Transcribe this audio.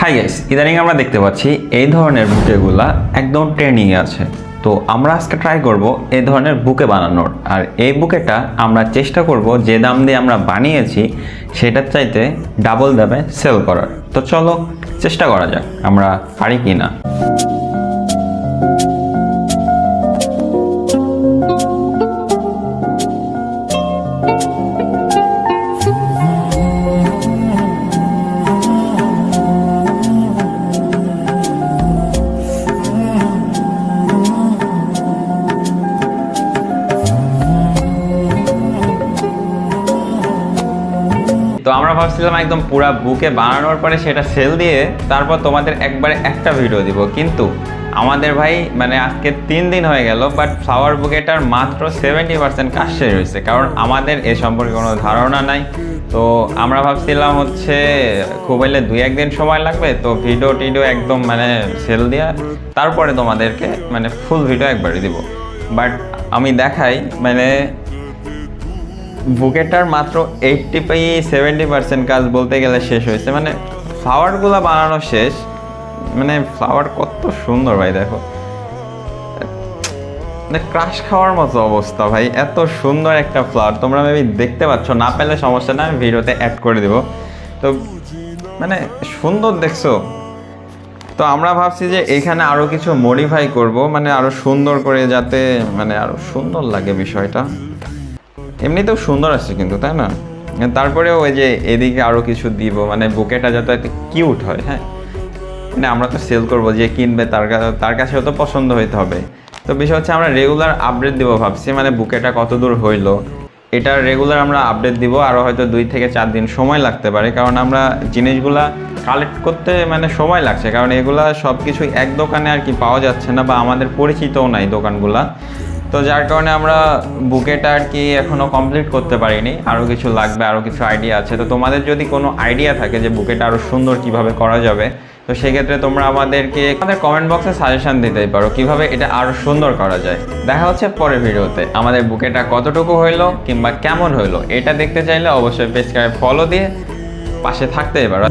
Hi guys, ইদানিং আমরা দেখতে পাচ্ছি এই ধরনের বুকেগুলা একদম ট্রেন্ডিংয়ে আছে। তো আমরা আজকে ট্রাই করব এই ধরনের বুকে বানানোর। আর এই বুকেটা আমরা চেষ্টা করব যে দাম দিয়ে আমরা বানিয়েছি সেটার চাইতে ডাবল দামে সেল করার। তো চলো চেষ্টা করা যাক আমরা পারি কি না। তো আমরা ভাবছিলাম একদম পুরা বুকে বানানোর পরে সেটা সেল দিয়ে তারপর তোমাদের একবারে একটা ভিডিও দিব, কিন্তু আমাদের ভাই মানে আজকে 3 দিন হয়ে গেল, বাট ফ্লাওয়ার বুকেটার মাত্র 70% কাজ শেষ হয়েছে, কারণ আমাদের এ সম্পর্কে কোনো ধারণা নাই। তো আমরা ভাবছিলাম হচ্ছে খুব হলে 2-1 দিন সময় লাগবে, তো ভিডিও একদম মানে সেল দিয়ে তারপরে তোমাদেরকে মানে ফুল ভিডিও একবারে দিব। বাট আমি দেখাই মানে বুকেটার মাত্র 80-70% কাজ বলতে গেলে শেষ হয়েছে। মানে ফ্লাওয়ারগুলো বানানো শেষ, মানে ফ্লাওয়ার কত সুন্দর ভাই, দেখো মানে ক্রাশ খাওয়ার মতো অবস্থা ভাই, এত সুন্দর একটা ফ্লাওয়ার। তোমরা মেবি দেখতে পাচ্ছ, না পেলে সমস্যা না, আমি ভিডিওতে অ্যাড করে দেবো। তো মানে সুন্দর দেখছো। তো আমরা ভাবছি যে এখানে আরও কিছু মডিফাই করব, মানে আরও সুন্দর করে, যাতে মানে আরও সুন্দর লাগে বিষয়টা। এমনিতেও সুন্দর আসছে কিন্তু, তাই না? তারপরেও ওই যে এদিকে আরও কিছু দিব, মানে বুকেটা যাতে একটা কিউট হয়। হ্যাঁ, মানে আমরা তো সেল করবো, যে কিনবে তার কাছেও তো পছন্দ হইতে হবে। তো বিষয় হচ্ছে আমরা রেগুলার আপডেট দিব ভাবছি, মানে বুকেটা কত দূর হইলো এটা রেগুলার আমরা আপডেট দিব। আরও হয়তো 2 থেকে 4 দিন সময় লাগতে পারে, কারণ আমরা জিনিসগুলা কালেক্ট করতে মানে সময় লাগছে, কারণ এগুলা সব কিছুই এক দোকানে আর কি পাওয়া যাচ্ছে না, বা আমাদের পরিচিতও নাই দোকানগুলা। তো যার কারণে আমরা বুকেটা আর কি এখনও কমপ্লিট করতে পারিনি, আরও কিছু লাগবে, আরও কিছু আইডিয়া আছে। তো তোমাদের যদি কোনো আইডিয়া থাকে যে বুকেটা আরও সুন্দর কিভাবে করা যাবে, তো সেক্ষেত্রে তোমরা আমাদেরকে আমাদের কমেন্ট বক্সে সাজেশন দিতেই পারো কিভাবে এটা আরও সুন্দর করা যায়। দেখা হচ্ছে পরের ভিডিওতে। আমাদের বুকেটা কতটুকু হইলো কিংবা কেমন হইলো এটা দেখতে চাইলে অবশ্যই পেজটাকে ফলো দিয়ে পাশে থাকতেই পারো।